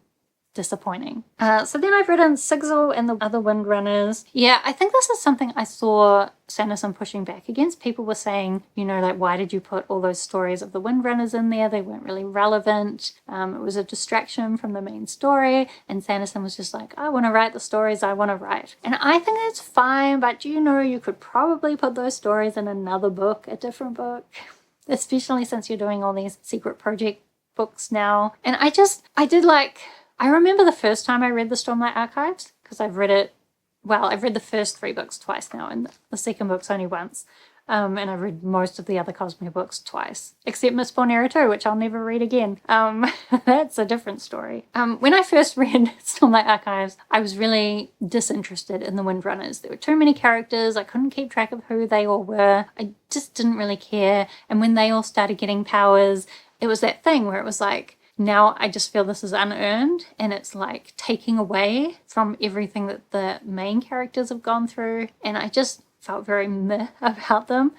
disappointing. So then I've written Sigil and the other Windrunners. Yeah, I think this is something I saw Sanderson pushing back against. People were saying, like, why did you put all those stories of the Windrunners in there? They weren't really relevant. It was a distraction from the main story. And Sanderson was just like, I want to write the stories I want to write. And I think that's fine, but you could probably put those stories in another book, a different book, especially since you're doing all these secret project books now. And I remember the first time I read the Stormlight Archives, because I've read the first 3 books twice now, and the second book's only once. And I've read most of the other Cosmere books twice, except Mistborn Era 2, which I'll never read again. That's a different story. When I first read Stormlight Archives, I was really disinterested in the Windrunners. There were too many characters. I couldn't keep track of who they all were. I just didn't really care. And when they all started getting powers, it was that thing where it was like, now I just feel this is unearned, and it's like taking away from everything that the main characters have gone through, and I just felt very meh about them.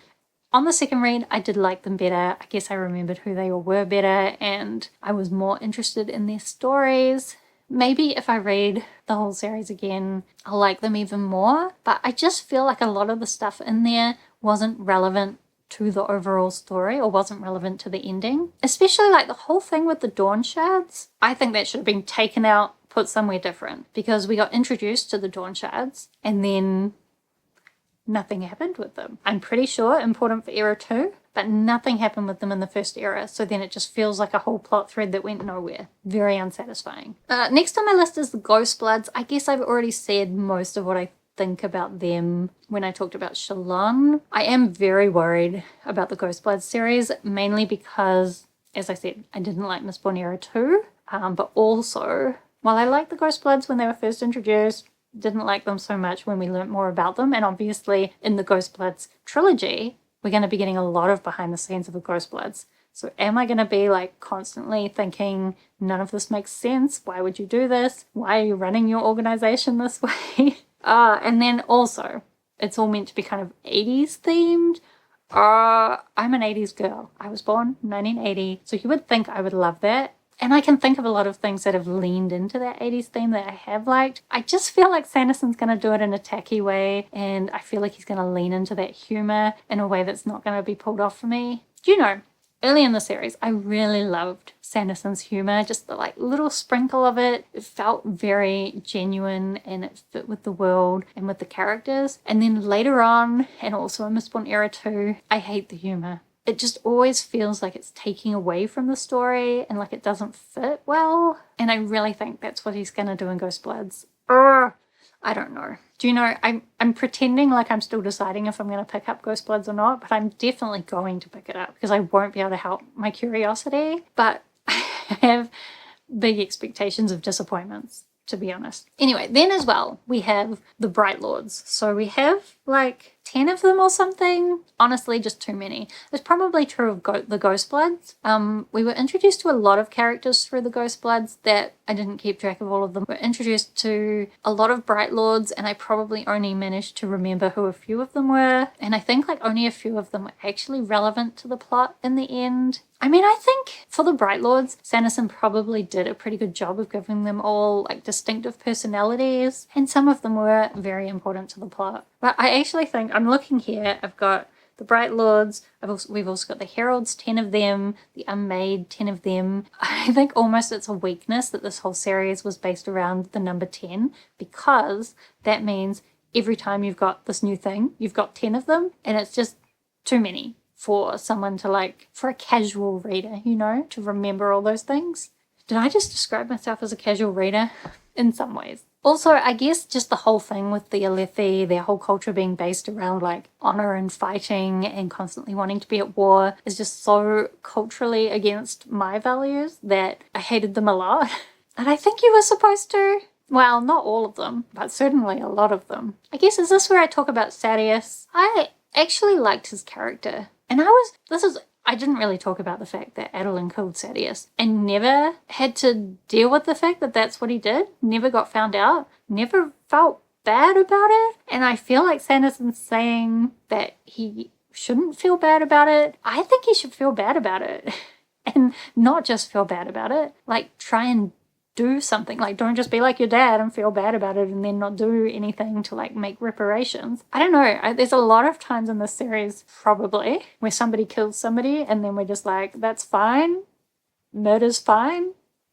On the second read, I did like them better. I guess I remembered who they all were better, and I was more interested in their stories maybe if I read the whole series again, I'll like them even more. But I just feel like a lot of the stuff in there wasn't relevant to the overall story or wasn't relevant to the ending. Especially like the whole thing with the Dawn Shards. I think that should have been taken out, put somewhere different, because we got introduced to the Dawn Shards and then nothing happened with them. I'm pretty sure important for Era 2, but nothing happened with them in the first era, so then it just feels like a whole plot thread that went nowhere. Very unsatisfying. Next on my list is the Ghostbloods. I guess I've already said most of what I think about them when I talked about Shallan. I am very worried about the Ghostbloods series, mainly because, as I said, I didn't like Mistborn Era 2, but also, while I liked the Ghostbloods when they were first introduced, didn't like them so much when we learnt more about them. And obviously in the Ghostbloods trilogy, we're going to be getting a lot of behind the scenes of the Ghostbloods. So am I going to be like constantly thinking, none of this makes sense? Why would you do this? Why are you running your organization this way? And then also, it's all meant to be kind of 80s themed. I'm an 80s girl. I was born in 1980, so you would think I would love that. And I can think of a lot of things that have leaned into that 80s theme that I have liked. I just feel like Sanderson's going to do it in a tacky way, and I feel like he's going to lean into that humor in a way that's not going to be pulled off for me. You know, early in the series, I really loved Sanderson's humor, just the like little sprinkle of it. It felt very genuine and it fit with the world and with the characters. And then later on, and also in Mistborn Era 2, I hate the humor. It just always feels like it's taking away from the story and like it doesn't fit well. And I really think that's what he's going to do in Ghostbloods. I don't know. Do you know, I'm pretending like I'm still deciding if I'm going to pick up Ghostbloods or not, but I'm definitely going to pick it up because I won't be able to help my curiosity. But I have big expectations of disappointments, to be honest. Anyway, then as well, we have the Bright Lords. So we have like 10 of them or something. Honestly, just too many. It's probably true of the Ghostbloods. We were introduced to a lot of characters through the Ghostbloods that I didn't keep track of all of them. We were introduced to a lot of Bright Lords, and I probably only managed to remember who a few of them were. And I think like only a few of them were actually relevant to the plot in the end. I mean, I think for the Bright Lords, Sanderson probably did a pretty good job of giving them all like distinctive personalities, and some of them were very important to the plot. But I actually think, I'm looking here, I've got the Bright Lords, we've also got the Heralds, 10 of them, the Unmade, 10 of them. I think almost it's a weakness that this whole series was based around the number 10, because that means every time you've got this new thing, you've got 10 of them, and it's just too many for someone to like, for a casual reader, you know, to remember all those things. Did I just describe myself as a casual reader? In some ways. Also, I guess just the whole thing with the Alethi, their whole culture being based around like honor and fighting and constantly wanting to be at war is just so culturally against my values that I hated them a lot. And I think you were supposed to. Well, not all of them, but certainly a lot of them. I guess, is this where I talk about Sadeas? I actually liked his character. And I didn't really talk about the fact that Adolin killed Sadeas and never had to deal with the fact that that's what he did. Never got found out. Never felt bad about it. And I feel like Sanderson's saying that he shouldn't feel bad about it. I think he should feel bad about it. And not just feel bad about it. Like, try and do something. Like, don't just be like your dad and feel bad about it and then not do anything to like make reparations. I don't know. There's a lot of times in this series probably where somebody kills somebody and then we're just like, that's fine. Murder's fine.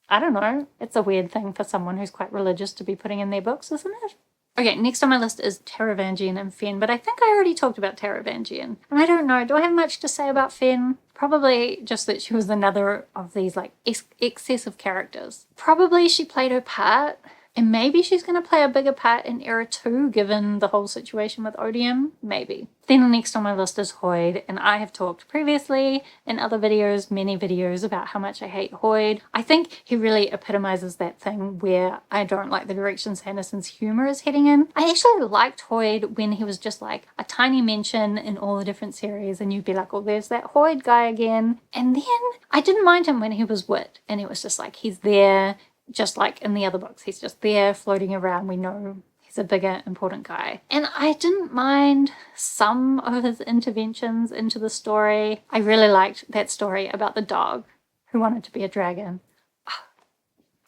I don't know. It's a weird thing for someone who's quite religious to be putting in their books, isn't it? Okay, next on my list is Taravangian and Fen, but I think I already talked about Taravangian. And I don't know, do I have much to say about Fen? Probably just that she was another of these like excessive characters. Probably she played her part, and maybe she's going to play a bigger part in Era 2 given the whole situation with Odium. Maybe. Then next on my list is Hoid, and I have talked previously in other videos, many videos, about how much I hate Hoid. I think he really epitomizes that thing where I don't like the direction Sanderson's humor is heading in. I actually liked Hoid when he was just like a tiny mention in all the different series, and you'd be like, oh, there's that Hoid guy again. And then I didn't mind him when he was Wit, and it was just like, he's there, just like in the other books. He's just there floating around. We know he's a bigger, important guy. And I didn't mind some of his interventions into the story. I really liked that story about the dog who wanted to be a dragon.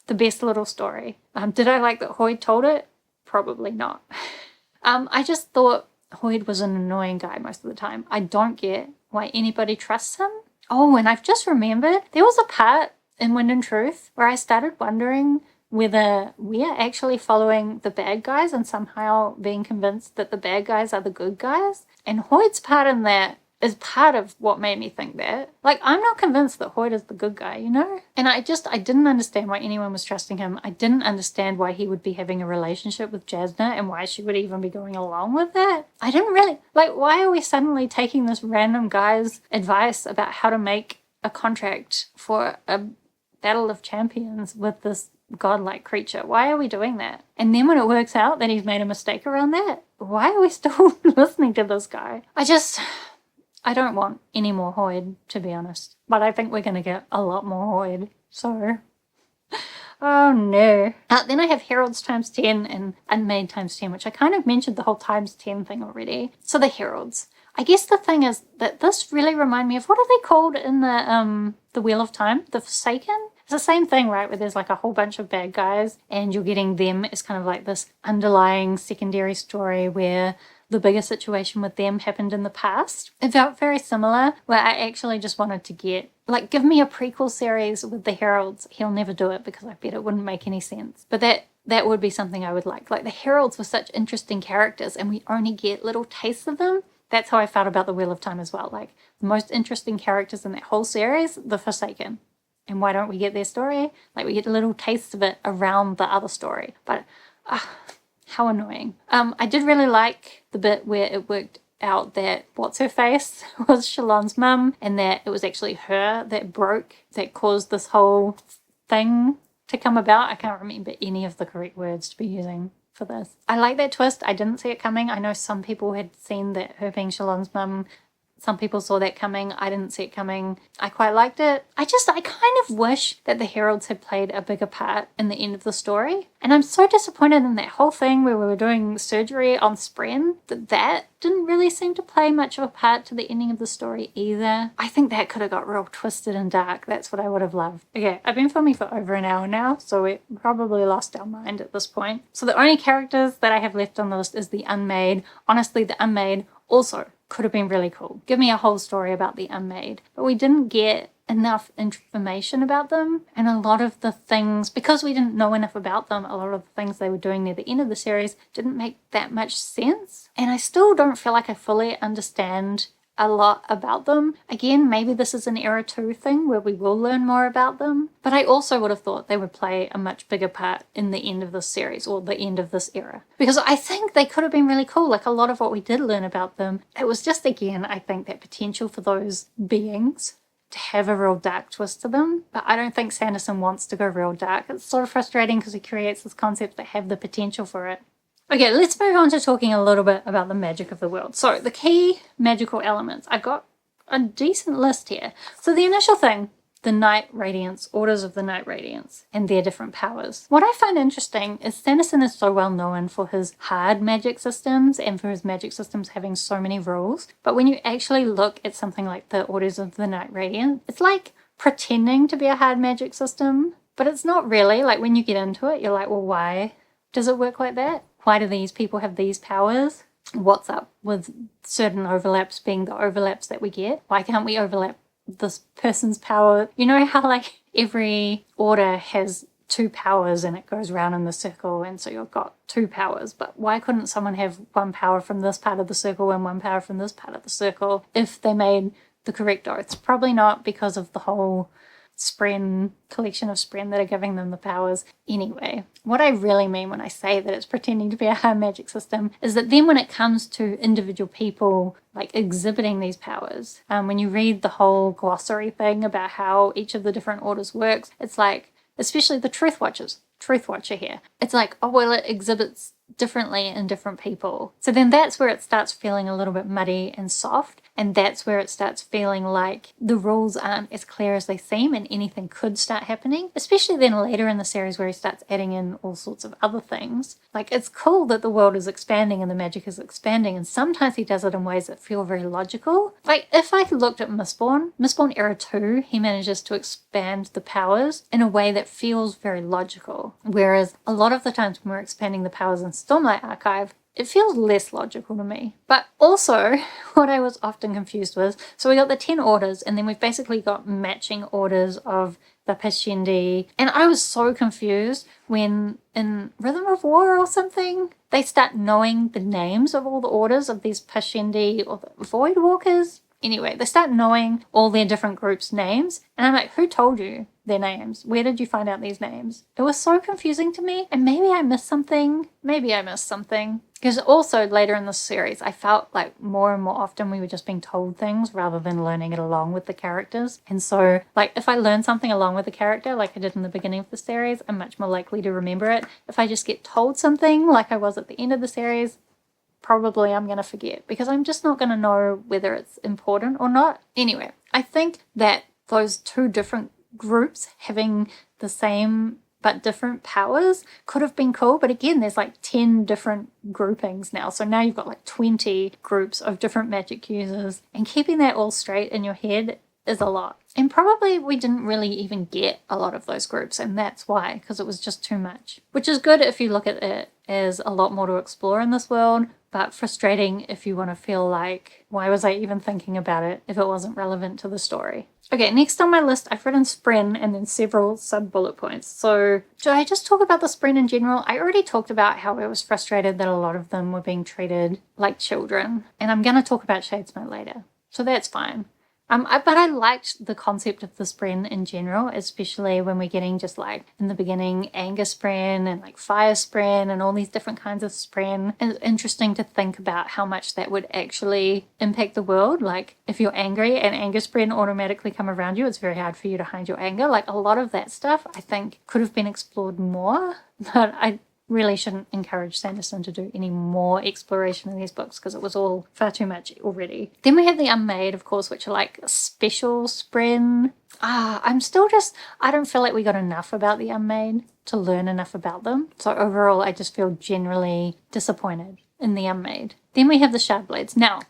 the best little story. Did I like that Hoid told it? Probably not. I just thought Hoid was an annoying guy most of the time. I don't get why anybody trusts him. Oh, and I've just remembered there was a part in Wind and Truth where I started wondering whether we're actually following the bad guys and somehow being convinced that the bad guys are the good guys. And Hoid's part in that is part of what made me think that. Like, I'm not convinced that Hoid is the good guy, you know? And I didn't understand why anyone was trusting him. I didn't understand why he would be having a relationship with Jasnah and why she would even be going along with that. I didn't really, like, why are we suddenly taking this random guy's advice about how to make a contract for a Battle of Champions with this godlike creature? Why are we doing that? And then when it works out that he's made a mistake around that, why are we still listening to this guy? I don't want any more Hoid, to be honest. But I think we're going to get a lot more Hoid. So, oh no. Then I have Heralds times 10 and Unmade times 10, which I kind of mentioned the whole times 10 thing already. So the Heralds. I guess the thing is that this really reminded me of, what are they called in the Wheel of Time? The Forsaken? It's the same thing, right? Where there's like a whole bunch of bad guys and you're getting them as kind of like this underlying secondary story where the bigger situation with them happened in the past. It felt very similar, where I actually just wanted to get, like, give me a prequel series with the Heralds. He'll never do it because I bet it wouldn't make any sense. But that would be something I would like. Like, the Heralds were such interesting characters and we only get little tastes of them. That's how I felt about the Wheel of Time as well. Like, the most interesting characters in that whole series, the Forsaken. And why don't we get their story? Like, we get a little taste of it around the other story. But, how annoying. I did really like the bit where it worked out that What's-Her-Face was Shallan's mum and that it was actually her that caused this whole thing to come about. I can't remember any of the correct words to be using for this. I like that twist. I didn't see it coming. I know some people had seen that her being Shallan's mum. Some people saw that coming. I didn't see it coming. I quite liked it. I kind of wish that the Heralds had played a bigger part in the end of the story. And I'm so disappointed in that whole thing where we were doing surgery on Spren, that didn't really seem to play much of a part to the ending of the story either. I think that could have got real twisted and dark. That's what I would have loved. Okay, I've been filming for over an hour now, so we probably lost our mind at this point. So the only characters that I have left on the list is the Unmade. Honestly, the Unmade also could have been really cool. Give me a whole story about the Unmade. But we didn't get enough information about them, and a lot of the things, because we didn't know enough about them, a lot of the things they were doing near the end of the series didn't make that much sense. And I still don't feel like I fully understand a lot about them. Again, maybe this is an Era 2 thing where we will learn more about them, but I also would have thought they would play a much bigger part in the end of this series or the end of this era, because I think they could have been really cool. Like, a lot of what we did learn about them, it was just, again, I think that potential for those beings to have a real dark twist to them. But I don't think Sanderson wants to go real dark. It's sort of frustrating because he creates these concepts that have the potential for it. Okay, let's move on to talking a little bit about the magic of the world. So the key magical elements. I've got a decent list here. So the initial thing, the Night Radiance, Orders of the Night Radiance, and their different powers. What I find interesting is Sanderson is so well known for his hard magic systems and for his magic systems having so many rules. But when you actually look at something like the Orders of the Night Radiance, it's like pretending to be a hard magic system, but it's not really. Like, when you get into it, you're like, well, why does it work like that? Why do these people have these powers? What's up with certain overlaps being the overlaps that we get? Why can't we overlap this person's power? You know how, like, every order has two powers and it goes round in the circle, and so you've got two powers, but why couldn't someone have one power from this part of the circle and one power from this part of the circle if they made the correct oaths? Probably not, because of the whole collection of Spren that are giving them the powers. Anyway, what I really mean when I say that it's pretending to be a hard magic system is that then when it comes to individual people like exhibiting these powers, when you read the whole glossary thing about how each of the different orders works, it's like, especially the Truth Watcher here, it's like, oh well, it exhibits differently in different people. So then that's where it starts feeling a little bit muddy and soft. and that's where it starts feeling like the rules aren't as clear as they seem and anything could start happening, especially then later in the series where he starts adding in all sorts of other things. Like, it's cool that the world is expanding and the magic is expanding, and sometimes he does it in ways that feel very logical. Like, if I looked at Mistborn Era 2, he manages to expand the powers in a way that feels very logical, whereas a lot of the times when we're expanding the powers in Stormlight Archive, it feels less logical to me. But also, what I was often confused with, so we got the 10 orders, and then we've basically got matching orders of the Parshendi, and I was so confused when in Rhythm of War or something, they start knowing the names of all the orders of these Parshendi or the Void Walkers. Anyway, they start knowing all their different groups' names, and I'm like, who told you their names? Where did you find out these names? It was so confusing to me, and maybe I missed something. Because also later in the series, I felt like more and more often we were just being told things rather than learning it along with the characters. And so, like, if I learn something along with the character, like I did in the beginning of the series, I'm much more likely to remember it. If I just get told something, like I was at the end of the series, probably I'm going to forget because I'm just not going to know whether it's important or not. Anyway, I think that those two different groups having the same but different powers could have been cool. But again, there's like 10 different groupings now. So now you've got like 20 groups of different magic users, and keeping that all straight in your head is a lot. And probably we didn't really even get a lot of those groups, and that's why, because it was just too much. Which is good if you look at it as a lot more to explore in this world, but frustrating if you want to feel like, why was I even thinking about it if it wasn't relevant to the story? Okay, next on my list, I've written Spren and then several sub-bullet points. So, should I just talk about the Spren in general? I already talked about how I was frustrated that a lot of them were being treated like children, and I'm going to talk about Shadesmith later, so that's fine. But I liked the concept of the Spren in general, especially when we're getting just like in the beginning anger Spren and like fire Spren and all these different kinds of Spren. It's interesting to think about how much that would actually impact the world. Like if you're angry and anger Spren automatically come around you, it's very hard for you to hide your anger. Like a lot of that stuff I think could have been explored more, but I really shouldn't encourage Sanderson to do any more exploration in these books because it was all far too much already. Then we have the Unmade, of course, which are like special Spren. I don't feel like we got enough about the Unmade to learn enough about them. So overall, I just feel generally disappointed in the Unmade. Then we have the Shardblades. Now,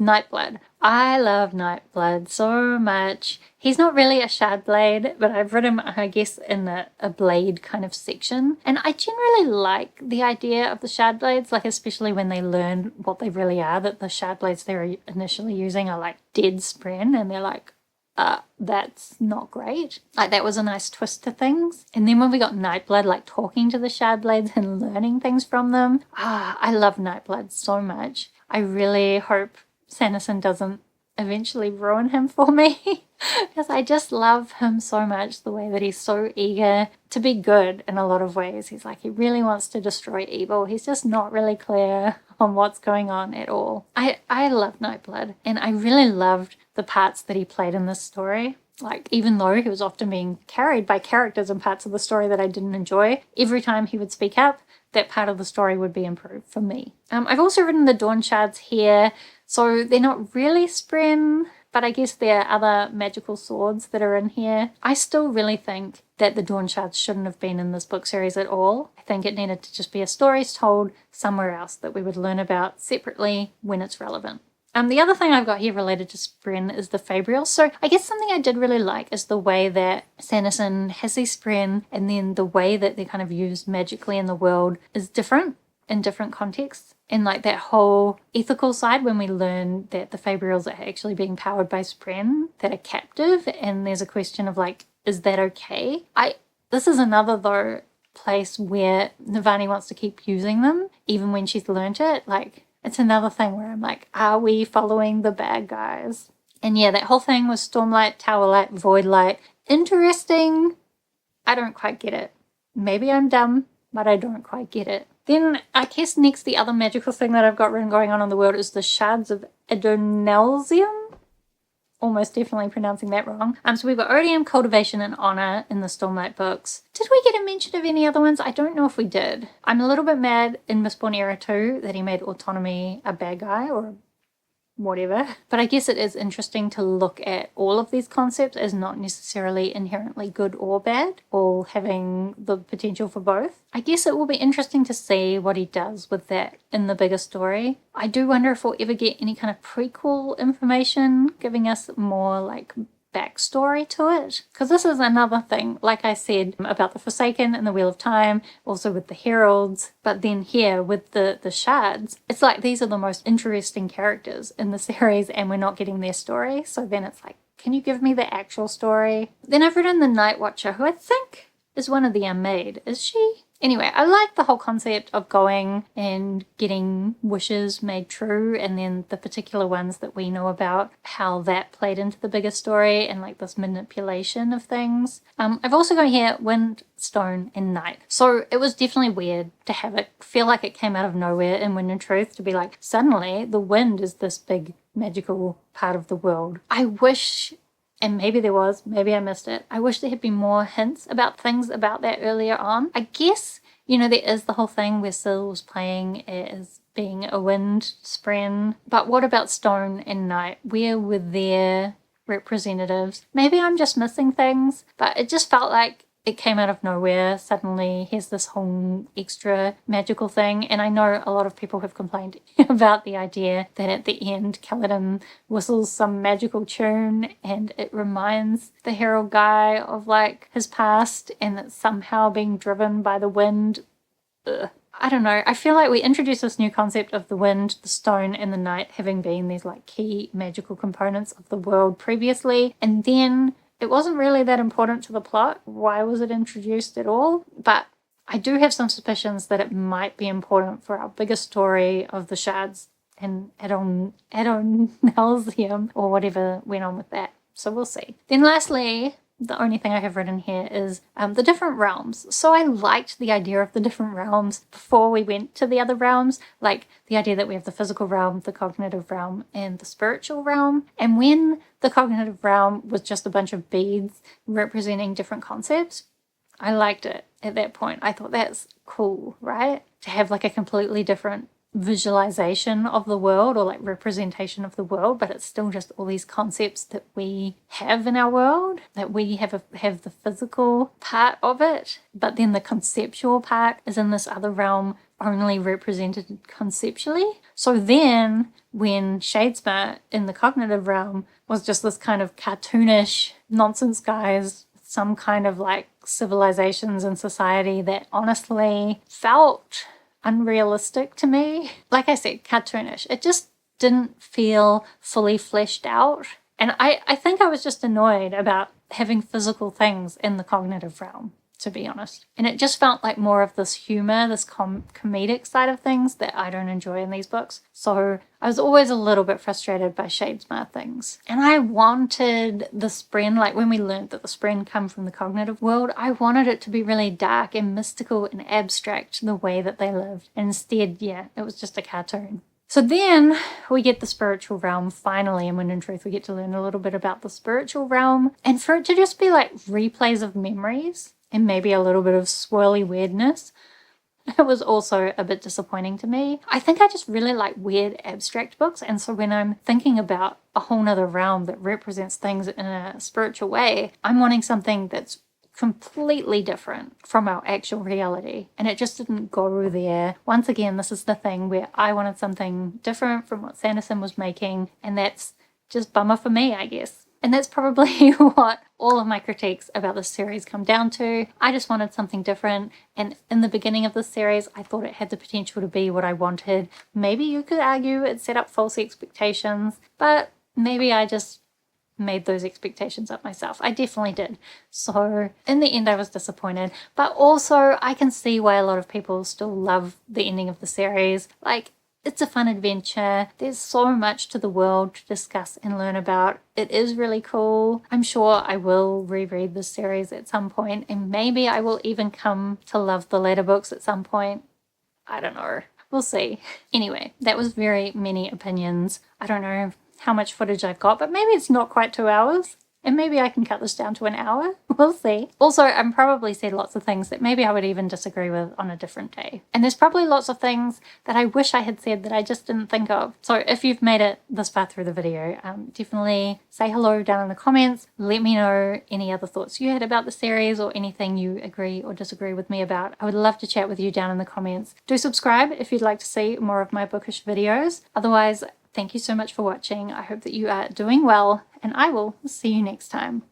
Nightblood. I love Nightblood so much. He's not really a Shardblade, but I've written him, I guess, in a blade kind of section. And I generally like the idea of the Shardblades, like especially when they learn what they really are, that the Shardblades they're initially using are like dead Spren, and they're like, that's not great. Like that was a nice twist to things. And then when we got Nightblood like talking to the Shardblades and learning things from them, I love Nightblood so much. I really hope Sanderson doesn't eventually ruin him for me because I just love him so much, the way that he's so eager to be good in a lot of ways. He's like, he really wants to destroy evil. He's just not really clear on what's going on at all. I love Nightblood, and I really loved the parts that he played in this story. Like, even though he was often being carried by characters and parts of the story that I didn't enjoy, every time he would speak up, that part of the story would be improved for me. I've also written the Dawn Shards here. So they're not really Spren, but I guess there are other magical swords that are in here. I still really think that the Dawn Shards shouldn't have been in this book series at all. I think it needed to just be a story told somewhere else that we would learn about separately when it's relevant. The other thing I've got here related to Spren is the Fabrials. So I guess something I did really like is the way that Sanderson has these Spren, and then the way that they're kind of used magically in the world is different in different contexts. And like that whole ethical side, when we learn that the Fabrials are actually being powered by Spren that are captive, and there's a question of like, is that okay? This is another though place where Navani wants to keep using them even when she's learnt it. Like, it's another thing where I'm like, are we following the bad guys? And yeah, that whole thing with Stormlight, Towerlight, Voidlight, interesting. I don't quite get it. Maybe I'm dumb, but I don't quite get it. Then I guess next the other magical thing that I've got written going on in the world is the Shards of Adonalsium. Almost definitely pronouncing that wrong. So we've got Odium, Cultivation, and Honor in the Stormlight books. Did we get a mention of any other ones? I don't know if we did. I'm a little bit mad in Mistborn Era 2 that he made Autonomy a bad guy, or whatever. But I guess it is interesting to look at all of these concepts as not necessarily inherently good or bad, all having the potential for both. I guess it will be interesting to see what he does with that in the bigger story. I do wonder if we'll ever get any kind of prequel information giving us more like backstory to it, because this is another thing, like I said, about the Forsaken and the Wheel of Time, also with the Heralds, but then here with the Shards, it's like these are the most interesting characters in the series and we're not getting their story. So then it's like, can you give me the actual story? Then I've written the Night Watcher, who I think is one of the Unmade. Is she? Anyway, I like the whole concept of going and getting wishes made true, and then the particular ones that we know about, how that played into the bigger story and like this manipulation of things. I've also got here Wind, Stone, and Night. So it was definitely weird to have it feel like it came out of nowhere in Wind and Truth, to be like, suddenly the wind is this big magical part of the world. I wish, and maybe there was, maybe I missed it, I wish there had been more hints about things about that earlier on. I guess, you know, there is the whole thing where Syl was playing as being a wind spren, but what about Stone and Night? Where were their representatives? Maybe I'm just missing things, but it just felt like it came out of nowhere. Suddenly here's this whole extra magical thing, and I know a lot of people have complained about the idea that at the end Kaladin whistles some magical tune and it reminds the Herald guy of like his past, and it's somehow being driven by the wind. Ugh. I don't know, I feel like we introduced this new concept of the wind, the stone, and the night having been these like key magical components of the world previously, and then it wasn't really that important to the plot. Why was it introduced at all? But I do have some suspicions that it might be important for our bigger story of the Shards and Adonalsium, or whatever went on with that. So we'll see. Then lastly, the only thing I have written here is the different realms. So I liked the idea of the different realms before we went to the other realms, like the idea that we have the physical realm, the cognitive realm, and the spiritual realm. And when the cognitive realm was just a bunch of beads representing different concepts, I liked it at that point. I thought that's cool, right? To have like a completely different visualization of the world, or like representation of the world, but it's still just all these concepts that we have in our world, that we have the physical part of it, but then the conceptual part is in this other realm, only represented conceptually. So then when Shadesmar in the cognitive realm was just this kind of cartoonish nonsense guys, some kind of like civilizations and society that honestly felt unrealistic to me. Like I said, cartoonish. It just didn't feel fully fleshed out. And I think I was just annoyed about having physical things in the cognitive realm, to be honest. And it just felt like more of this humor, this comedic side of things that I don't enjoy in these books. So I was always a little bit frustrated by Shadesmar things. And I wanted the Spren, like when we learned that the Spren come from the cognitive world, I wanted it to be really dark and mystical and abstract the way that they lived. And instead, yeah, it was just a cartoon. So then we get the spiritual realm finally, and Wind and Truth we get to learn a little bit about the spiritual realm. And for it to just be like replays of memories, and maybe a little bit of swirly weirdness, it was also a bit disappointing to me. I think I just really like weird abstract books, and so when I'm thinking about a whole nother realm that represents things in a spiritual way, I'm wanting something that's completely different from our actual reality, and it just didn't go there. Once again, this is the thing where I wanted something different from what Sanderson was making, and that's just bummer for me, I guess. And that's probably what all of my critiques about this series come down to. I just wanted something different, and in the beginning of this series I thought it had the potential to be what I wanted. Maybe you could argue it set up false expectations, but maybe I just made those expectations up myself. I definitely did. So in the end I was disappointed, but also I can see why a lot of people still love the ending of the series. Like, it's a fun adventure. There's so much to the world to discuss and learn about. It is really cool. I'm sure I will reread this series at some point, and maybe I will even come to love the later books at some point. I don't know. We'll see. Anyway, that was very many opinions. I don't know how much footage I've got, but maybe it's not quite 2 hours. And maybe I can cut this down to an hour. We'll see. Also, I'm probably said lots of things that maybe I would even disagree with on a different day. And there's probably lots of things that I wish I had said that I just didn't think of. So if you've made it this far through the video, definitely say hello down in the comments. Let me know any other thoughts you had about the series or anything you agree or disagree with me about. I would love to chat with you down in the comments. Do subscribe if you'd like to see more of my bookish videos. Otherwise, thank you so much for watching. I hope that you are doing well, and I will see you next time.